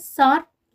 60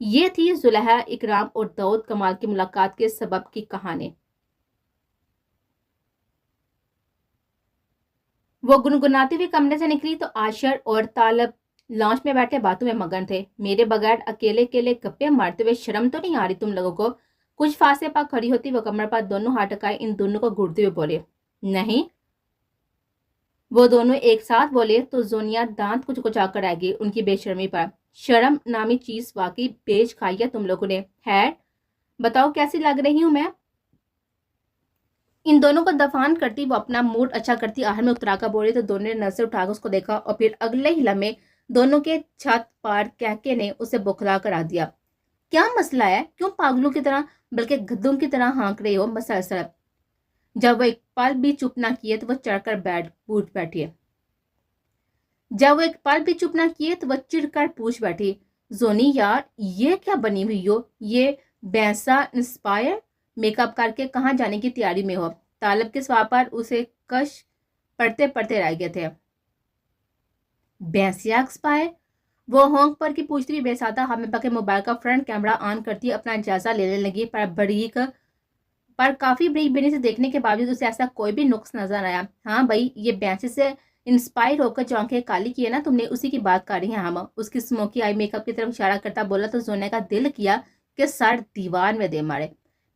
یہ تھی زلیخا، اکرام اور داؤد کمال کی ملاقات کے سبب کی کہانی۔ وہ گنگناتی ہوئی کمرے سے نکلی تو عاشر اور طالب لانچ میں بیٹھے باتوں میں مگن تھے۔ میرے بغیر اکیلے اکیلے گپے مارتے ہوئے شرم تو نہیں آ رہی تم لوگوں کو؟ کچھ فاصلے پر کھڑی ہوتی وہ کمر پر دونوں ہاتھ ٹکائے ان دونوں کو گھورتے ہوئے بولے۔ نہیں۔ وہ دونوں ایک ساتھ بولے تو زونیا دانت کچھ کچا کر آئے گی ان کی بے شرمی پر۔ شرم نامی چیز واقعی بیچ کھائی ہے تم لوگوں نے؟ خیر بتاؤ کیسی لگ رہی ہوں میں؟ ان دونوں کو دفان کرتی وہ اپنا موڈ اچھا کرتی آخر میں اترا کر بولی تو دونوں نے نظر اٹھا کر اس کو دیکھا اور پھر اگلے ہی لمحے دونوں کے چھت پار کہکے نے اسے بکھلا کرا دیا۔ کیا مسئلہ ہے؟ کیوں پاگلوں کی طرح بلکہ گدھوں کی طرح ہانک رہے ہو مسلسل؟ جب وہ ایک پل بھی چپ نہ کیے تو وہ چڑھ کر پوچھ بیٹھی، زونی یار یہ کیا بنی ہوئی ہو؟ یہ بینسا انسپائر میک اپ کر کے کہاں جانے کی تیاری میں ہو؟ طالب کے سوال پر اسے کش پڑھتے پڑھتے رہ گئے تھے۔ بینسیا ایکسپائر؟ وہ ہونک پر کی پوچھتی ہوئی بے سادہ حامبہ کے موبائل کا فرنٹ کیمرہ آن کرتی اپنا جائزہ لینے لگی، پر کافی بریک بینی سے دیکھنے کے باوجود اسے ایسا کوئی بھی نقص نظر آیا۔ ہاں بھائی یہ بینسی سے انسپائر ہو کر جو آنکھیں کالی کی ہے نا تم نے، اسی کی بات کر رہی ہیں ہم۔ اس کی اسموکی آئی میک اپ کی طرف اشارہ کرتا بولا تو زونے کا دل کیا کہ سر دیوار میں دے مارے۔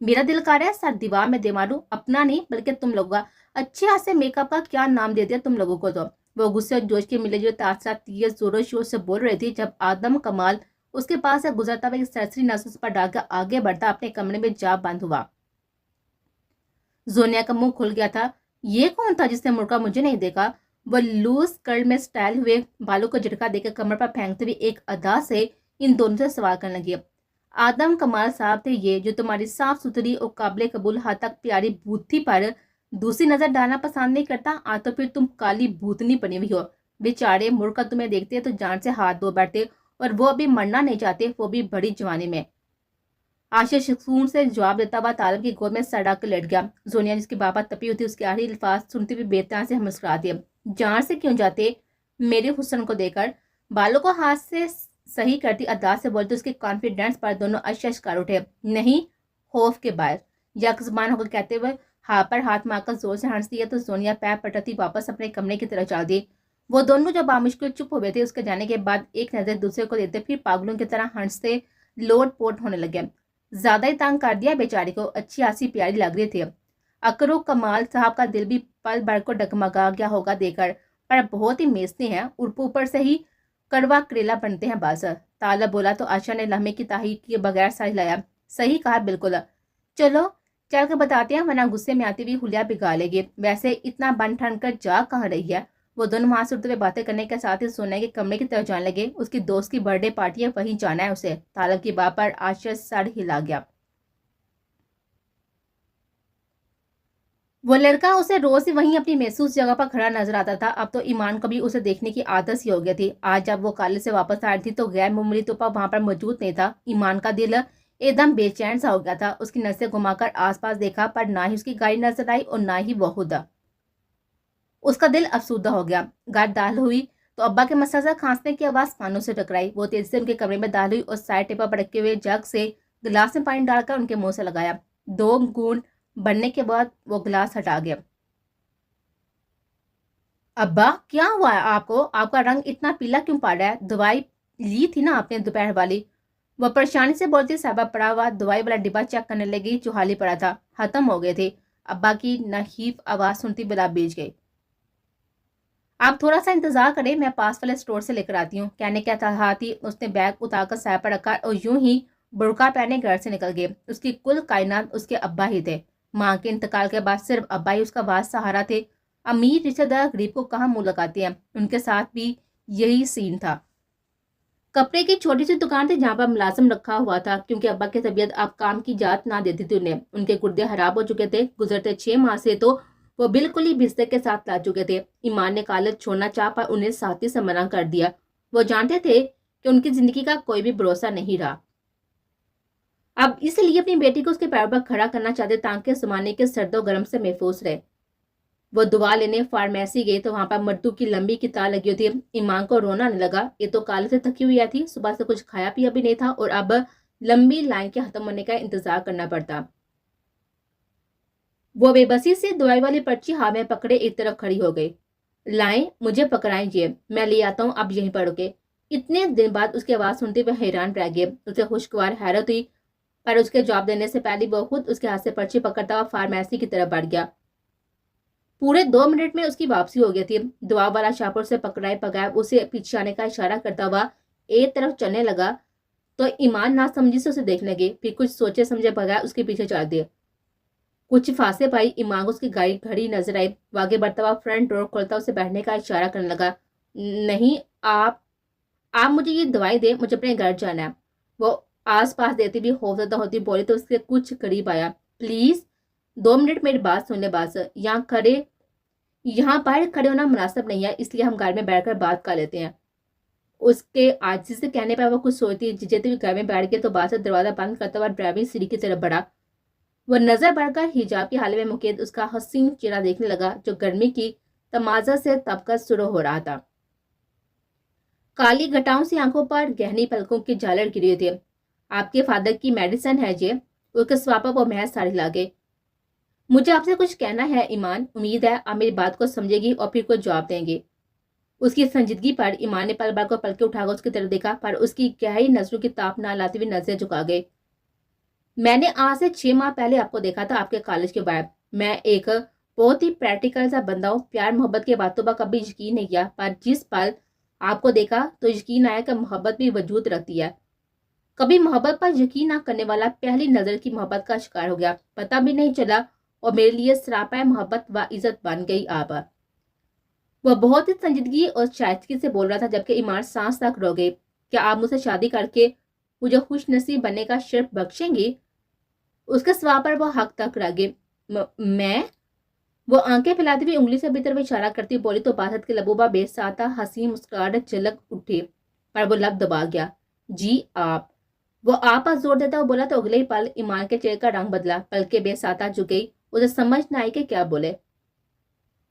میرا دل کر رہا ہے سر دیوار میں دے ماروں، اپنا نہیں بلکہ تم لوگوں کا۔ اچھے ہاتھ سے میک اپ کا کیا نام دے دیا تم لوگوں کو تو۔ وہ غصے اور جوش کے ملے جو تاثرات تیز زور و شور سے بول رہی تھی جب آدم کمال اس کے پاس سے گزرتا ہوا ایک سرسری نظر پر ڈال کر آگے بڑھتا اپنے کمرے میں جا بند ہوا۔ زونیا کا منہ کھل گیا تھا۔ یہ کون تھا جس نے مڑ کر مجھے نہیں دیکھا؟ وہ لوز کرل میں سٹائل ہوئے بالوں کو جھٹکا دے کر کمر پر پھینکتے ہوئے ایک ادا سے ان دونوں سے سوال کرنے لگی۔ آدم کمال صاحب تھے یہ جو تمہاری صاف ستھری اور قابل قبول حد تک پیاری بوتھی پر دوسری نظر ڈالنا پسند نہیں کرتا؟ آج تو پھر تم کالی بھوتنی بنی ہوئی ہو۔ بیچارے مڑ کر تمہیں دیکھتے تو جان سے ہاتھ دھو بیٹھتے، اور وہ ابھی مرنا نہیں چاہتے، وہ بھی بڑی جوانی میں۔ عاشر سکون سے جواب دیتا ہوا طالب کی گود میں سر ڈال کر لیٹ گیا۔ زونیا جس کی بابا تپی ہوتی اس کے آخری الفاظ سنتے ہوئے بے طرح سے مسکرا دیا۔ جان سے کیوں جاتے؟ میرے حسن کو دے کر؟ بالوں کو ہاتھ سے صحیح کرتی ادا سے بولتے اس کے کانفیڈنس پر دونوں اشش کر اٹھے۔ نہیں، خوف کے باعث، یک زبان ہو کر کہتے ہوئے ہاتھ پر ہاتھ مار کر زور سے ہنس دیا تو زونیا پیر پٹتی واپس اپنے کمرے کی طرف چل دی۔ وہ دونوں جو بامشکل چپ ہوئے تھے اس کے جانے کے بعد ایک نظر دوسرے کو دیتے پھر پاگلوں کی طرح ہنستے لوٹ پوٹ ہونے لگے۔ زیادہ ہی تنگ کر دیا بیچاری کو، اچھی آسی پیاری لگ رہی تھی۔ اکرو کمال صاحب کا دل بھی پل بھر کو ڈگمگا گیا ہوگا دیکھ کر، پر بہت ہی میزتے ہیں، اوپر سے ہی کڑوا کریلا بنتے ہیں باز۔ طالب بولا تو عاشر نے لمحے کی تاحقیق کے بغیر سر ہلایا۔ صحیح کہا بالکل، چلو چل کے بتاتے ہیں ورنہ غصے میں آتی ہوئی حلیہ بگاڑے گی۔ ویسے اتنا بن ٹھن کر جا کہاں رہی ہے؟ وہ دونوں وہاں سے اٹھتے ہوئے باتیں کرنے کے ساتھ ہی سونے کے کمرے کی طرف جانے لگے۔ اس کی دوست کی برتھ ڈے پارٹی ہے، وہیں جانا ہے اسے۔ طالب کی بات پر عاشر سر ہلا گیا۔ وہ لڑکا اسے روز ہی وہیں اپنی محسوس جگہ پر کھڑا نظر آتا تھا۔ اب تو ایمان کو بھی اسے دیکھنے کی عادت سی ہو گئی تھی۔ آج جب وہ کالج سے واپس آ رہی تھی تو غیر معمولی طور پر وہاں پر موجود نہیں تھا۔ ایمان کا دل ایک دم بے چین سا ہو گیا تھا۔ اس کی نظریں گھما کر آس پاس دیکھا پر نہ ہی اس کی گاڑی نظر آئی اور نہ ہی وہ خود۔ اس کا دل افسردہ ہو گیا۔ گھر داخل ہوئی تو ابا کے مسلسل کھانسنے کی آواز کانوں سے ٹکرائی۔ وہ تیزی سے ان کے کمرے میں داخل ہوئی اور سائڈ ٹیبل پر رکھے ہوئے جگ سے گلاس میں پانی ڈال کر ان کے منہ سے لگایا۔ 2 گھونٹ بننے کے بعد وہ گلاس ہٹا گیا۔ ابا کیا ہوا ہے آپ کو؟ آپ کا رنگ اتنا پیلا کیوں پڑ رہا ہے؟ دوائی لی تھی نا آپ نے دوپہر والی؟ وہ پریشانی سے بولتی صاحبہ پڑا ہوا دوائی والا ڈبہ چیک کرنے لگی جو خالی پڑا تھا۔ ختم ہو گئے تھے۔ ابا کی نحیف آواز سنتی بلا بیچ گئی۔ آپ تھوڑا سا انتظار کریں، میں پاس والے اسٹور سے لے کر آتی ہوں۔ کہنے کے ساتھ ہی اس نے بیگ اتار کر سائے پر رکھا اور یوں ہی برقع پہنے گھر سے نکل گئے۔ اس کی کل کائنات اس کے ابا ہی تھے۔ ماں کے انتقال کے بعد صرف ابا ہی اس کا واحد سہارا تھے۔ امیر رشتہ دار غریب کو کہاں منہ لگاتے ہیں، ان کے ساتھ بھی یہی سین تھا۔ کپڑے کی چھوٹی سی دکان تھی جہاں پر ملازم رکھا ہوا تھا کیونکہ ابا کی طبیعت اب کام کی اجازت نہ دیتی تھی انہیں۔ ان کے گردے خراب ہو چکے تھے۔ گزرتے 6 ماہ سے تو وہ بالکل ہی بستر کے ساتھ لا چکے تھے۔ ایمان نے کالج چھوڑنا چاہ پر انہیں ساتھی سے منع کر دیا۔ وہ جانتے تھے کہ ان کی زندگی کا کوئی بھی بھروسہ نہیں رہا۔ اب اس لیے اپنی بیٹی کو اس کے پیروں پر کھڑا کرنا چاہتے تاکہ زمانے کے سرد و گرم سے محفوظ رہے۔ وہ دعا لینے فارمیسی گئے تو وہاں پر مردوں کی لمبی قطار لگی ہوئی تھی۔ ایمان کو رونا آنے لگا، یہ تو کالے سے تھکی ہوئی تھی، صبح سے کچھ کھایا پیا بھی نہیں تھا اور اب لمبی لائن کے ختم ہونے کا انتظار کرنا پڑتا۔ وہ بے بسی سے دوائی والی پرچی ہاتھ میں پکڑے ایک طرف کھڑی ہو گئی۔ لائیں، مجھے پکڑائیں جی، میں لے آتا ہوں، اب یہیں پر رکے۔ اتنے دن بعد اس کی آواز سنتے ہوئے حیران رہ گئے۔ اسے خوشگوار حیرت ہوئی، پر اس کے جواب دینے سے پہلے وہ خود اس کے ہاتھ سے پرچی پکڑتا ہوا فارمیسی کی طرف بڑھ گیا۔ پورے 2 منٹ میں اس کی واپسی ہو گئی تھی۔ دعا والا شاپور سے پکڑائے بغیر اسے پیچھے آنے کا اشارہ کرتا ہوا ایک طرف چلنے لگا تو ایمان نہ سمجھی سے اسے دیکھنے گئی، پھر کچھ سوچے سمجھے بغیر اس کے پیچھے چل دیے۔ کچھ فاصلے پائی ایمان کو اس کی گاڑی کھڑی نظر آئی۔ وہ آگے بڑھتا ہوا فرنٹ ڈور کھولتا اسے بیٹھنے کا اشارہ کرنے لگا۔ نہیں، آپ مجھے یہ دوائی دیں، مجھے اپنے گھر جانا ہے۔ وہ آس پاس دیتی بھی خوفزدہ ہوتی بولی تو اس کے کچھ قریب آیا۔ پلیز 2 منٹ میری بات سن لے باز، یہاں پر کھڑے ہونا مناسب نہیں ہے، اس لیے ہم گھر میں بیٹھ کر بات کر لیتے ہیں۔ اس کے عاجزی سے کہنے پر وہ کچھ سوچتی جھجکتے ہوئے گھر میں بیٹھ گئے تو باز دروازہ بند کرتا ہوا ڈرائیونگ سیڑھی کی طرف بڑھا۔ وہ نظر بڑھ کر حجاب کے حالے میں مقید اس کا حسین چہرہ دیکھنے لگا جو گرمی کی تمازت سے تپ کر سرخ ہو رہا تھا۔ کالی گھٹاؤں سے آنکھوں پر گہنی پلکوں کی جھالر گری تھی۔ آپ کے فادر کی میڈیسن ہے جی، اس کے سواپا وہ محض ساڑی لاگے۔ مجھے آپ سے کچھ کہنا ہے ایمان، امید ہے آپ میری بات کو سمجھے گی اور پھر کوئی جواب دیں گے۔ اس کی سنجیدگی پر ایمان نے پل بھر کو پلکیں اٹھا کر اس کی طرف دیکھا، پر اس کی گہری نظروں کی تاپ نہ لاتے ہوئے نظریں جھکا گئے۔ میں نے آج سے 6 ماہ پہلے آپ کو دیکھا تھا آپ کے کالج کے باہر۔ میں ایک بہت ہی پریکٹیکل سا بندہ ہوں، پیار محبت کے باتوں پر کبھی یقین نہیں کیا، پر جس پل آپ کو دیکھا تو یقین آیا کہ محبت بھی وجود رکھتی ہے۔ کبھی محبت پر یقین نہ کرنے والا پہلی نظر کی محبت کا شکار ہو گیا، پتہ بھی نہیں چلا اور میرے لیے سراپا محبت و عزت بن گئی آپ۔ وہ بہت ہی سنجیدگی اور شائستگی سے بول رہا تھا جبکہ ایمان سانس تک رو گئی۔ کیا آپ مجھ سے شادی کر کے مجھے خوش نصیب بننے کا شرف بخشیں گی؟ اس کے سوال پر وہ حق تک رہ گئی۔ میں؟ وہ آنکھیں پھیلاتی ہوئی انگلی سے بھی طرف اشارہ کرتی بولی تو باسط کے لبوں پر بے ساتھ حسین مسکراہٹ جھلک اٹھی، پر وہ لب دبا گیا۔ جی آپ۔ وہ آپ پر زور دیتا ہوا بولا تو اگلے ہی پل ایمان کے چہرے کا رنگ بدلا، پلکیں بے ساتھ جھک گئی، اسے سمجھ نہ آئی کہ کیا بولے۔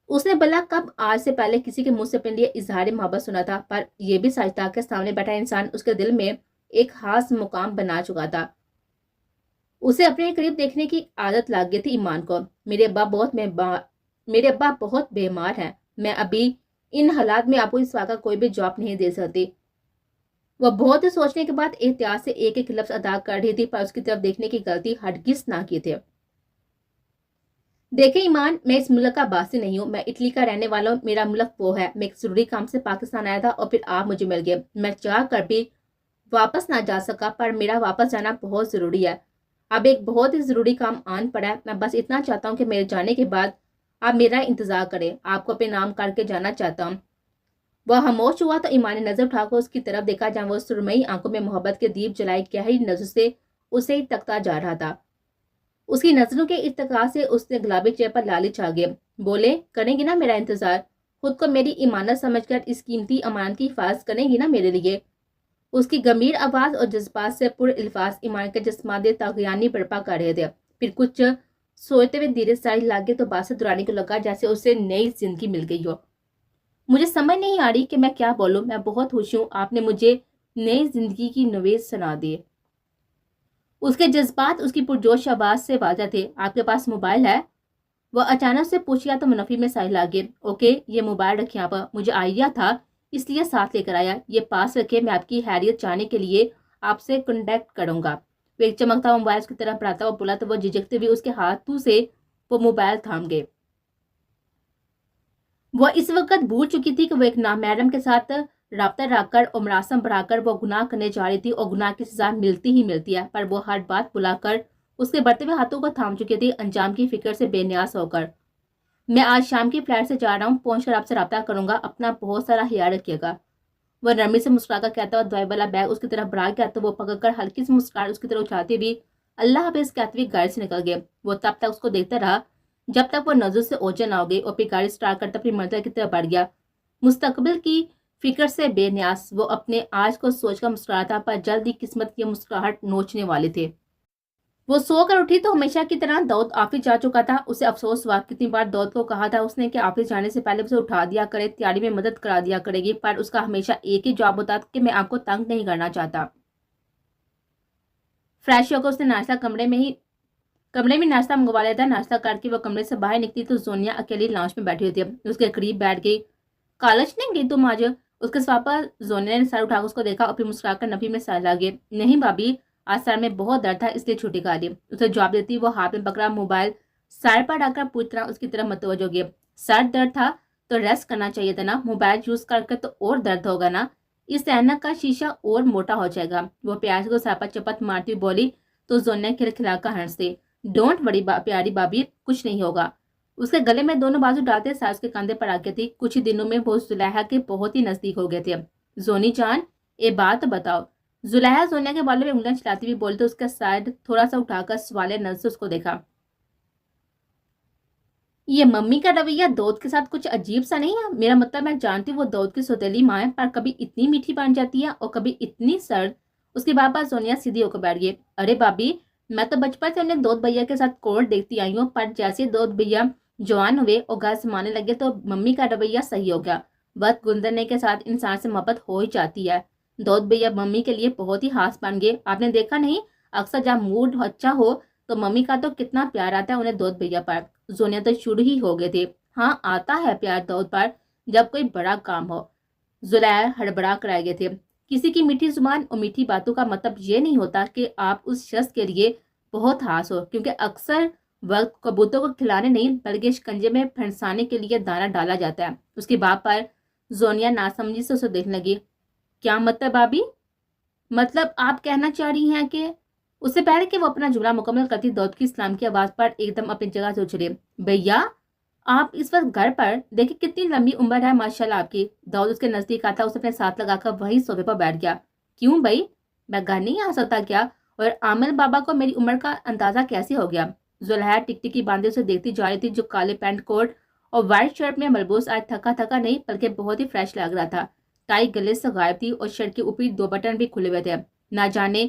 اس نے بلا کب آج سے پہلے کسی کے منہ سے اپنے لیے اظہار محبت سنا تھا، پر یہ بھی سچ تھا کہ سامنے بیٹھا انسان اس کے دل میں ایک خاص مقام بنا چکا تھا۔ اسے اپنے قریب دیکھنے کی عادت لگ گئی تھی ایمان کو۔ میرے ابا بہت بیمار ہیں، میں ابھی ان حالات میں آپ کو اس واقعہ کوئی بھی جواب نہیں دے سکتی۔ وہ بہت ہی سوچنے کے بعد احتیاط سے ایک ایک لفظ ادا کر رہی تھی، پر اس کی طرف دیکھنے کی غلطی ہرگز نہ کی تھی۔ دیکھیں ایمان، میں اس ملک کا باسی نہیں ہوں، میں اٹلی کا رہنے والا ہوں، میرا ملک وہ ہے۔ میں ایک ضروری کام سے پاکستان آیا تھا اور پھر آپ مجھے مل گئے۔ میں چاہ کر بھی واپس نہ جا سکا، پر میرا واپس جانا بہت ضروری ہے۔ اب ایک بہت ہی ضروری کام آن پڑا ہے، میں بس اتنا چاہتا ہوں کہ میرے جانے کے بعد آپ میرا انتظار کریں، آپ کو اپنے نام کر کے جانا چاہتا ہوں۔ وہ خاموش ہوا تو ایمان نے نظر اٹھا کر اس کی طرف دیکھا جہاں وہ سرمئی آنکھوں میں محبت کے دیپ جلائے گہری نظر سے اسے ہی تکتا جا رہا تھا۔ اس کی نظروں کے ارتقاء سے اس نے گلابی چہرے پر لالی چھا گئے۔ بولے، کریں گی نا میرا انتظار؟ خود کو میری امانت سمجھ کر اس قیمتی امانت کی حفاظت کریں گی نا میرے لیے؟ اس کی گمبھیر آواز اور جذبات سے پر الفاظ ایمان کے جسمانی تغیانی برپا کر رہے تھے۔ پھر کچھ سوچتے ہوئے دھیرے ساری لاگے تو باسط دورانی کو لگا جیسے اسے نئی زندگی مل گئی ہو۔ مجھے سمجھ نہیں آ رہی کہ میں کیا بولوں، میں بہت خوش ہوں، آپ نے مجھے نئی زندگی کی نوید سنا دی۔ اس کے جذبات اس کی پرجوش آواز سے واضح تھے۔ آپ کے پاس موبائل ہے؟ وہ اچانک سے پوچھیا تو منفی میں سائے لاگے۔ اوکے، یہ موبائل رکھیں آپ، مجھے آئیڈیا تھا اس لیے ساتھ لے کر آیا، یہ پاس رکھے، میں آپ کی خیریت جاننے کے لیے آپ سے کنٹیکٹ کروں گا۔ وہ ایک چمکتا ہوا موبائل اس کی طرف بڑھاتا ہوا بولا تو وہ جھجکتے ہوئے اس کے ہاتھوں سے وہ موبائل تھام گئے۔ وہ اس وقت بھول چکی تھی کہ وہ ایک نامحرم کے ساتھ رابطہ رکھ کر اور مراسم بڑھا کر وہ گناہ کرنے جا رہی تھی اور گناہ کی سزا ملتی ہی ملتی ہے، پر وہ ہر بات بلا کر اس کے بڑھتے ہوئے ہاتھوں کو تھام چکی تھی، انجام کی فکر سے بے نیاز ہو کر۔ میں آج شام کی فلائٹ سے جا رہا ہوں، پہنچ کر آپ سے رابطہ کروں گا، اپنا بہت سارا خیال رکھیے گا۔ وہ نرمی سے مسکرا کر کہتا ہوا دوائی والا بیگ اس کی طرف بڑھا گیا تو وہ پکڑ کر ہلکی سی مسکراہٹ اس کی طرف اچھاتے ہوئے اللہ حافظ کہتے ہوئے گاڑی سے نکل گئے۔ وہ تب تک اس کو دیکھتا رہا جب تک وہ نظر سے اوجھل نہ ہو گئی اور پھر گاڑی سٹارٹ کرتا اپنی منزل کی طرف بڑھ گیا۔ مستقبل کی فکر سے بے نیاز وہ اپنے آج کو سوچ کر مسکرا تھا، پر جلد ہی قسمت کی مسکراہٹ نوچنے والے تھے۔ وہ سو کر اٹھی تو ہمیشہ کی طرح داؤد آفس جا چکا تھا. اسے افسوس ہوا کتنی بار داؤد کو کہا تھا اس نے کہ آفس جانے سے پہلے اسے اٹھا دیا کرے, تیاری میں مدد کرا دیا کرے گی, پر اس کا ہمیشہ ایک ہی جواب ہوتا کہ میں آپ کو تنگ نہیں کرنا چاہتا. فریش ہو کر اس نے ناشتہ کمرے میں ناشتہ منگوا لیا تھا. ناشتہ کر کے وہ کمرے سے باہر نکلی تو زونیا اکیلی لاؤنج میں بیٹھی ہوئی تھی. اس کے قریب بیٹھ گئی. کالج نہیں گئی تم آج؟ اس کے سوال پر زونیا نے سر اٹھا کر اس کو دیکھا اور پھر مسکرا کر نفی میں سر لگے. نہیں بھابھی, آج سر میں بہت درد تھا اس لیے چھٹی کر لی. اسے جواب دیتی وہ ہاتھ میں پکڑا موبائل سر پر ڈال کر پوری طرح اس کی طرف متوجہ ہو گئی. سر درد تھا تو ریسٹ کرنا چاہیے تھا نا, موبائل یوز کر کے تو اور درد ہوگا نا, اس اینک کا شیشہ اور موٹا ہو جائے گا. وہ پیار کو سر پر چپت مارتی ہوئی بولی تو زونیا کھلکھلا کر ہنس دی. ڈونٹ وری پیاری بھابھی, کچھ نہیں ہوگا. اس کے گلے میں دونوں بازو ڈالتے سر اس کے کندھے پر آ گئی تھی. کچھ ہی دنوں میں وہ زلیخا کے بہت ہی نزدیک ہو گئے تھے. زونی جان یہ بات بتاؤ. زلیخا زونیا کے بالوں میں انگلیاں چلاتی ہوئی بولتے اس کا سائڈ تھوڑا سا اٹھا کر سوالے نظر سے اس کو دیکھا. یہ ممی کا رویہ دودھ کے ساتھ کچھ عجیب سا نہیں ہے؟ میرا مطلب میں جانتی ہوں وہ دودھ کی سوتیلی ماں ہے, پر کبھی اتنی میٹھی بن جاتی ہے اور کبھی اتنی سرد. اس کے بعد زونیا سیدھی ہو کر بیٹھ گئی. ارے بھابھی, میں تو بچپن سے انہیں دودھ بھیا کے ساتھ کورٹ دیکھتی آئی ہوں, پر جیسے دودھ بھیا جوان ہوئے اور گھر سمانے لگے تو ممی کا رویہ صحیح ہو گیا. وقت گزرنے کے ساتھ انسان سے محبت ہو ہی جاتی ہے. دودھ بھیا ممی کے لیے بہت ہی خاص بن گئے. آپ نے دیکھا نہیں, اکثر جب موڈ اچھا ہو تو ممی کا تو کتنا پیار آتا ہے انہیں دودھ بھیا پر. زونیا تو شروع ہی ہو گئے تھے. ہاں آتا ہے پیار دودھ پر جب کوئی بڑا کام ہو. زلیخا ہڑبڑا کر آئے گئے تھے. کسی کی میٹھی زبان اور میٹھی باتوں کا مطلب یہ نہیں ہوتا کہ آپ اس شخص کے لیے بہت خاص ہو, کیونکہ اکثر وقت کبوتروں کو کھلانے نہیں بلکہ شکنجے میں پھنسانے کے لیے دانہ ڈالا جاتا ہے. اس کی بات پر زونیا ناسمجھی سے اسے دیکھنے لگی. کیا مطلب بھابھی؟ مطلب آپ کہنا چاہ رہی ہیں کہ... اس سے پہلے کہ وہ اپنا جملہ مکمل کرتی داؤد کی اسلام کی آواز پر ایک دم اپنی جگہ سے اچھلے. بھیا آپ اس وقت گھر پر دیکھیں کتنی لمبی عمر ہے ماشاءاللہ آپ کی. داؤد اس کے نزدیک آتا, اسے اپنے ساتھ لگا کر وہی صوفے پر بیٹھ گیا. کیوں بھائی, میں گھر نہیں آ سکتا کیا؟ اور عامر بابا کو میری عمر کا اندازہ کیسے ہو گیا؟ زلیخا ٹکٹکی باندھے اسے دیکھتی جا رہی تھی, جو کالے پینٹ کوٹ اور وائٹ شرٹ میں ملبوس آج تھکا تھکا نہیں بلکہ بہت ہی فریش لگ رہا تھا. ٹائی گلے سے غائب تھی اور شرٹ کے اوپری 2 بٹن بھی کھلے ہوئے تھے. نہ جانے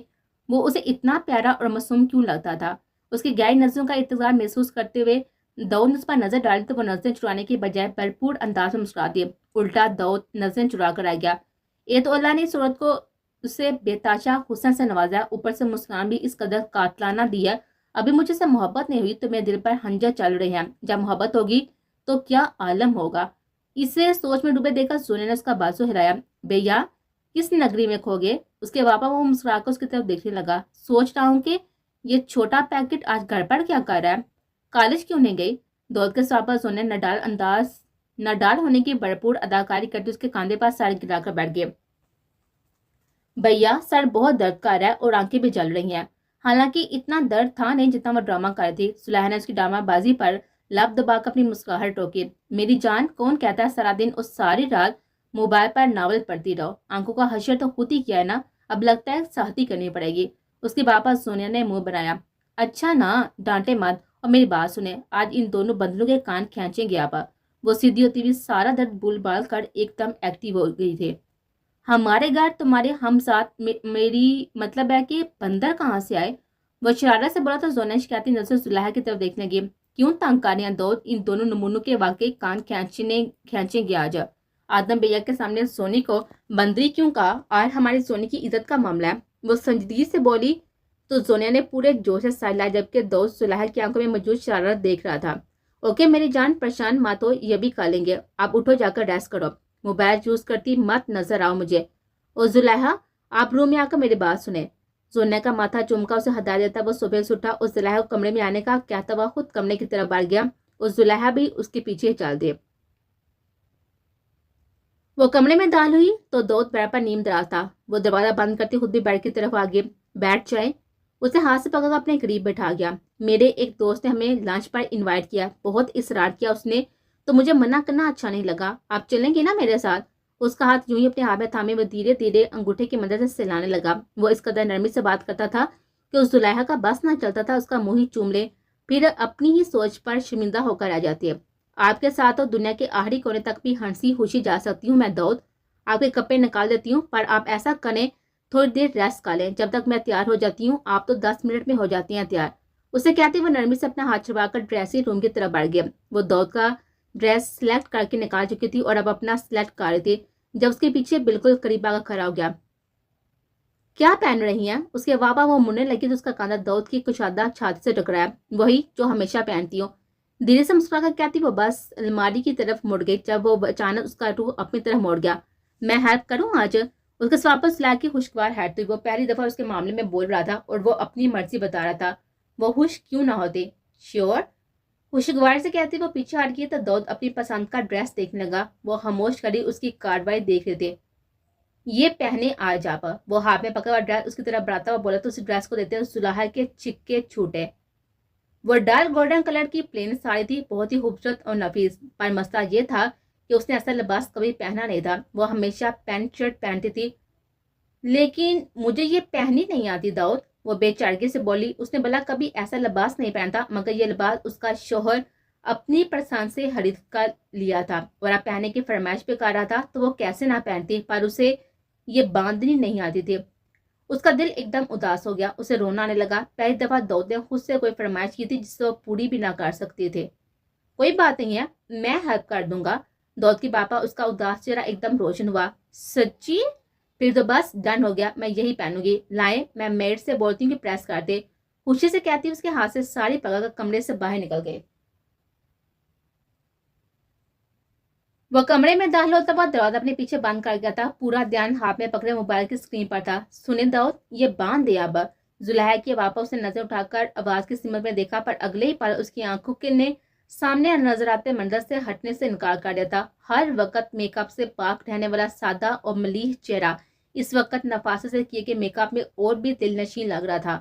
وہ اسے اتنا پیارا اور معصوم کیوں لگتا تھا. اس کی گہری نظروں کا اتظار محسوس کرتے ہوئے داؤد اس پر نظر ڈالی تو وہ نظریں چرانے کی بجائے بھرپور انداز میں مسکرا دی. الٹا داؤد نظریں چرا کر آ گیا. یہ تو اللہ نے صورت کو اسے بے تاشا حسن سے نوازا, اوپر سے مسکان بھی اس قدر قاتلانہ دی ہے. ابھی مجھے سے محبت نہیں ہوئی تو میرے دل پر ہنجر چل رہے ہیں, جب محبت ہوگی تو کیا عالم ہوگا. اسے سوچ میں ڈوبے دیکھا زونیا نے اس کا بازو ہلایا. بھیا کس نگری میں کھو گئے؟ اس کے پاپا وہ مسکرا کر اس کی طرف دیکھنے لگا. سوچ رہا ہوں کہ یہ چھوٹا پیکٹ آج گھر پر کیا کر رہا ہے. کالج کیوں نہیں گئی؟ داؤد کے سوال پر زونیا نڈال ہونے کی بھرپور اداکاری کرتی اس کے کاندھے پر سر گرا کر بیٹھ گئے. بھیا سر بہت درد کر رہا ہے اور آنکھیں بھی جل رہی ہیں. حالانکہ اتنا درد تھا نہیں جتنا وہ ڈرامہ کر رہی تھی. زلیخا نے اس کی ڈرامہ بازی پر لب دبا کر اپنی مسکراہٹ روکی. میری جان, کون کہتا ہے سارا دن اور ساری رات موبائل پر ناول پڑھتی رہو؟ آنکھوں کا حشر تو خود ہی کیا ہے نا, اب لگتا ہے سختی کرنی پڑے گی. اس کے باپا زونیا نے منہ بنایا. اچھا نا, ڈانٹے مت اور میری بات سنیں. آج ان دونوں بندلوں کے کان کھینچیں گے آپ. وہ سیدھی ہوتی ہوئی سارا درد بھول بھال کر ایک دم ایکٹیو ہو گئی تھی. ہمارے گھر تمہارے ہم ساتھ میری مطلب ہے کہ بندر کہاں سے آئے؟ وہ شرارت سے بولا تو زونیا شکایتی نظر سے زلیخا کی طرف دیکھنے لگی. کیوں تنگ کر رہے ہیں داؤد, ان دونوں نمونوں کے واقعی کان کھینچیں گے آج. آدم بھیا کے سامنے سونی کو بندری کیوں کہا, اور ہماری سونی کی عزت کا معاملہ ہے, وہ سنجیدگی سے بولی. تو زونیا نے پورے جوش سے سائڈ لایا, جبکہ داؤد زلیخا کی آنکھوں میں موجود شرارت دیکھ رہا تھا. اوکے میری جان, پریشان مت ہو, یہ بھی کھا لیں گے. آپ اٹھو, جا کر ریسٹ کرو. موبائل یوز کرتی مت نظر آؤ مجھے. اور زلیخا آپ روم میں آ کر میری بات سنیں. زونیا کا ماتھا چوم کر اسے ہٹا دیتا وہ صبح سے اٹھا اور زلیخا کو کمرے میں آنے کا کہتا ہوا خود کمرے کی طرف بڑھ گیا اور زلیخا بھی اس کے پیچھے چل دی. وہ کمرے میں داخل ہوئی تو داؤد بیڈ پر نیم دراز تھا. وہ دروازہ بند کرتے خود بھی بیڈ کی طرف آ گئی. بیٹھ جائیں. اسے ہاتھ سے پکڑ کر اپنے قریب بیٹھا گیا. میرے ایک دوست نے ہمیں لنچ پر انوائٹ کیا, بہت اصرار کیا اس نے, تو مجھے منع کرنا اچھا نہیں لگا. آپ چلیں گے نا میرے ساتھ؟ اس کا ہاتھ یوں ہی اپنے ہاتھ میں تھامے وہ دھیرے دھیرے انگوٹھے کی مدد سے سلانے لگا. وہ اس قدر نرمی سے بات کرتا تھا کہ اس زلیخا کا بس نہ چلتا تھا اس کا منہ ہی چوم لے, پھر اپنی ہی سوچ پر شرمندہ ہو کر آ جاتی ہے. آپ کے ساتھ تو دنیا کے آخری کونے تک بھی ہنسی خوشی جا سکتی ہوں میں داؤد. آپ کے کپڑے نکال دیتی ہوں, پر آپ ایسا کریں تھوڑی دیر ریسٹ کر لیں، جب تک میں تیار ہو جاتی ہوں آپ تو 10 منٹ میں ہو جاتی ہیں تیار۔ اسے کہتے وہ نرمی سے اپنا ہاتھ چھڑوا کر ڈریسنگ روم کی طرف بڑھ گیا۔ وہ داؤد کا ڈریس سلیکٹ کر کے نکال چکی تھی اور اب اپنا سلیکٹ کر رہی تھی جب اس کے پیچھے بالکل قریب آ کر کھڑا ہو گیا۔ کیا پہن رہی ہیں؟ اس کے بابا وہ مننے لگی تو اس کا کاندھا داؤد کی کشادہ چھاتی سے ٹکرایا۔ وہی جو ہمیشہ پہنتی ہوں، دھیرے سے مسکرا کر کہتی وہ بس الماری کی طرف مڑ گئی جب وہ اچانک اس کا روح اپنی طرف موڑ گیا۔ میں ہیلپ کروں آج؟ اس کے سوال پر سلا کی خوشگوار ہیٹ تھی۔ وہ پہلی دفعہ اس کے معاملے میں بول رہا تھا اور وہ اپنی مرضی بتا رہا تھا، وہ خوش کیوں نہ ہوتی۔ شیور؟ خوشگوار سے کہتی وہ پیچھے ہٹ گئی تو داؤد اپنی پسند کا ڈریس دیکھنے لگا۔ وہ خاموش کری اس کی کارروائی دیکھ رہے تھے۔ یہ پہنے آج آپ؟ وہ ہاتھ میں پکڑا ہوا ڈریس اس کی طرف بڑھاتا ہوا بولا تو اس ڈریس کو دیتے زلیخا کے چکے چھوٹے۔ وہ ڈارک گولڈن کلر کی پلین ساڑی تھی، بہت ہی خوبصورت اور نفیس، پر مسئلہ یہ تھا کہ اس نے ایسا لباس کبھی پہنا نہیں تھا۔ وہ ہمیشہ پینٹ شرٹ پہنتی تھی۔ لیکن مجھے یہ پہنی نہیں آتی داؤد، وہ بے چارگی سے بولی۔ اس نے بلا کبھی ایسا لباس نہیں پہنتا، مگر یہ لباس اس کا شوہر اپنی پسند سے خرید کر لیا تھا اور اب پہننے کی فرمائش پہ کر رہا تھا تو وہ کیسے نہ پہنتی، پر اسے یہ باندھنی نہیں آتی تھی۔ اس کا دل ایک دم اداس ہو گیا، اسے رونا آنے لگا۔ پہلی دفعہ داؤد نے خود سے کوئی فرمائش کی تھی جس سے وہ پوری بھی نہ کر سکتے تھے۔ کوئی بات نہیں ہے، میں ہیلپ کر دوں گا۔ داؤد کی پاپا اس کا اداس چہرہ ایک دم روشن ہوا۔ سچی؟ پھر تو بس ڈن ہو گیا، میں یہی پہنوں گی۔ لائیں میں میڈ سے بولتی ہوں کہ پریس کر دے، خوشی سے کہتی اس کے ہاتھ سے ساڑی پکڑ کر کمرے سے باہر نکل گئے۔ وہ کمرے میں داخل ہوتا ہوا دروازہ اپنے پیچھے بند کر گیا تھا، پورا دھیان ہاتھ میں پکڑے موبائل کی اسکرین پر تھا۔ سنیں داؤد، یہ باندھ دے اب۔ زلیخا کے پاپا اسے نظر اٹھا کر آواز کی سمت میں دیکھا، پر اگلے ہی پل اس کی آنکھوں کے نے سامنے نظر آتے منظر سے ہٹنے سے انکار کر دیا تھا۔ ہر وقت میک اپ سے پاک رہنے والا سادہ اور ملیح چہرہ اس وقت نفاست سے کیے کہ میک اپ میں اور بھی دل نشین لگ رہا تھا۔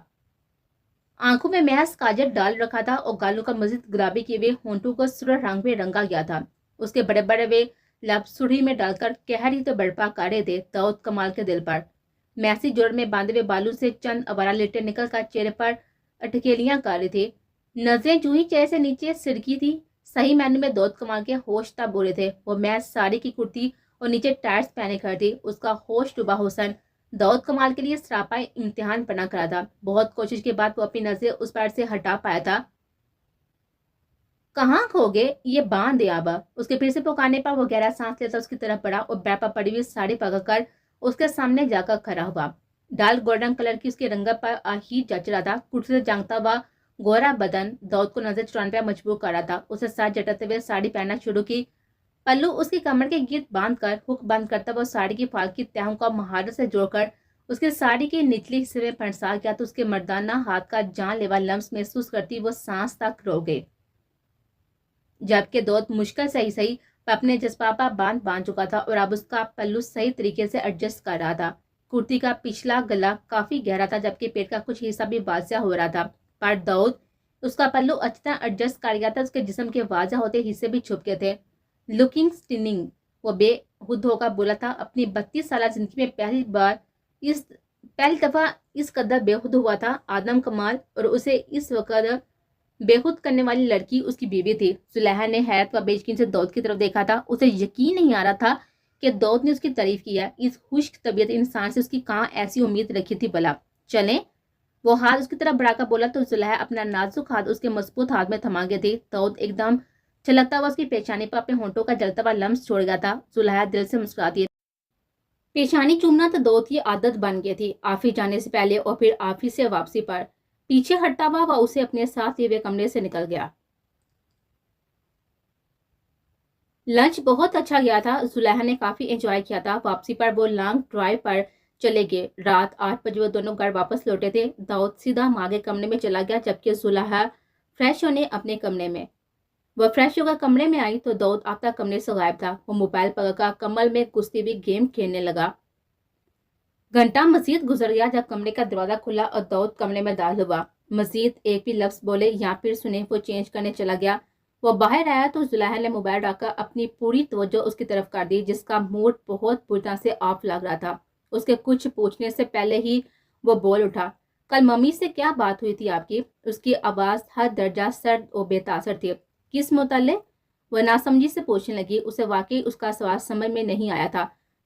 آنکھوں میں محض کاجل ڈال رکھا تھا اور گالوں کا مزید گلابی کیے ہوئے ہونٹوں کو سرخ رنگ میں رنگا گیا تھا۔ اس کے بڑے بڑے ہوئے لب سرخی میں ڈال کر قہری تو برپا کر رہے تھے داؤد کمال کے دل پر۔ میسی جوڑ میں باندھے ہوئے بالوں سے چند آوارہ لیٹے نکل کر چہرے پر اٹکیلیاں کر رہے تھے۔ نظریں جو ہی چہرے سے نیچے سرکی تھی، صحیح معنی میں داؤد کمال کے ہوش تب ہو رہے تھے۔ وہ محض ساڑی کی کرتی اور نیچے ٹائٹس پہنے کھڑی تھی۔ اس کا ہوش ڈوبا حسن داؤد کمال کے لیے سراپا امتحان بنا کھڑا تھا۔ بہت کوشش کے بعد وہ اپنی نظریں اس پر سے ہٹا پایا تھا۔ کہاں کھو گئے؟ یہ باندھ دے اب۔ اس کے پھر سے پکارنے پر وہ گہرا سانس لیتا اس کی طرف بڑھا اور بیڈ پر پڑی ہوئی ساڑی پکڑ کر اس کے سامنے جا کر کھڑا ہوا۔ ڈال گولڈن کلر کی اس کے رنگت پر ہی جچ رہا تھا۔ کرسی سے جانگتا ہوا گورا بدن داؤد کو نظر چرانے پر مجبور کر رہا تھا۔ اسے ساتھ جٹتے ہوئے ساڑی پہننا شروع کی۔ پلو اس کی کمر کے گرد باندھ کر ہک بند کرتا ہوا ساڑی کی فال کی تہوں کو مہارت سے جوڑ کر اس کے ساڑی کے نچلے حصے میں پھنسا گیا تو اس کے مردانہ ہاتھ کا جان لیوا لمس محسوس کرتی وہ سانس تک رو گئی، جبکہ داؤد مشکل صحیح پر اپنے جذبات باندھ چکا تھا اور اب اس کا پلو صحیح طریقے سے ایڈجسٹ کر رہا تھا۔ کرتی کا پچھلا گلا کافی گہرا تھا جبکہ پیٹ کا کچھ حصہ بھی واضح ہو رہا تھا، پر داؤد اس کا پلو اچھی طرح ایڈجسٹ کر گیا تھا۔ اس کے جسم کے واضح ہوتے حصے بھی چھپ گئے تھے۔ لکنگ سٹننگ، وہ بے خود ہو کر بولا تھا۔ اپنی 32 سالہ زندگی میں پہلی دفعہ اس قدر بے خود ہوا تھا آدم کمال، اور اسے اس وقت بے خود کرنے والی لڑکی اس کی بیوی تھی۔ زلیخا نے حیرت و بے یقین سے داؤد کی طرف دیکھا تھا۔ اسے یقین نہیں آ رہا تھا کہ داؤد نے اس کی تعریف کی ہے۔ اس خشک طبیعت انسان سے اس کی کہاں ایسی امید رکھی تھی بلا؟ چلیں، وہ ہاتھ اس کی طرف بڑھا کر بولا تو زلیخا اپنا نازک ہاتھ اس کے مضبوط ہاتھ میں تھما گئی تھی۔ داؤد ایک دم چھلکتا ہوا اس کی پیشانی پر اپنے ہونٹوں کا جلتا ہوا لمس چھوڑ گیا تھا۔ زلیخا دل سے مسکراتی پیشانی چومنا تو داؤد کی عادت بن گئی تھی، آفس جانے سے پہلے اور پھر آفس سے واپسی پر۔ پیچھے ہٹتا ہوا وہ اسے اپنے ساتھ لیے ہوئے کمرے سے نکل گیا۔ لنچ بہت اچھا گیا تھا، زلیخا نے کافی انجوائے کیا تھا۔ واپسی پر وہ لانگ ڈرائیو پر چلے گئے۔ رات 8 بجے وہ دونوں گھر واپس لوٹے تھے۔ داؤد سیدھا ماں کے کمرے میں چلا گیا جبکہ زلیخا فریش ہونے اپنے کمرے میں۔ وہ فریش ہو کر کمرے میں آئی تو داؤد اب تک کمرے سے غائب تھا۔ وہ موبائل پکڑ کر کمر میں گھستی ہوئی گیم کھیلنے لگا۔ گھنٹہ مزید گزر گیا جب کمرے کا دروازہ کھلا اور داؤد کمرے میں داخل ہوا۔ مزید ایک بھی لفظ بولے یا پھر سنے وہ چینج کرنے چلا گیا۔ وہ باہر آیا تو زلیخا نے موبائل رکھ کر اپنی پوری توجہ اس کی طرف کر دی، جس کا موڈ بہت بری طرح سے آف لگ رہا تھا۔ اس کے کچھ پوچھنے سے پہلے ہی وہ بول اٹھا، کل ممی سے کیا بات ہوئی تھی آپ کی؟ اس کی آواز ہر درجہ سرد اور بے تاثر تھی۔ کس متعلق؟ وہ ناسمجھی سے پوچھنے لگی۔ اسے واقعی اس کا سوال سمجھ میں نہیں آیا تھا۔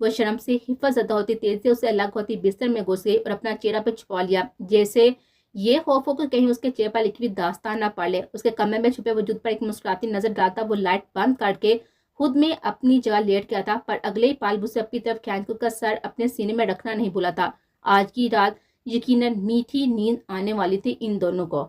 وہ شرم سے حفظ زدہ ہوتی تیزی سے اسے الگ ہوتی بستر میں گھس گئی اور اپنا چہرہ پہ چھپا لیا، جیسے یہ خوف ہو کہ کہیں اس کے چہرے پر لکھی ہوئی داستان نہ پڑھ لے۔ اس کے کمرے میں چھپے وجود پر ایک مسکراتی نظر ڈالتا وہ لائٹ بند کر کے خود میں اپنی جگہ لیٹ گیا تھا، پر اگلے ہی پال اسے اپنی طرف کھینچ کر اس کا سر اپنے سینے میں رکھنا نہیں بھولا تھا۔ آج کی رات یقیناً میٹھی نیند آنے والی تھی ان دونوں کو۔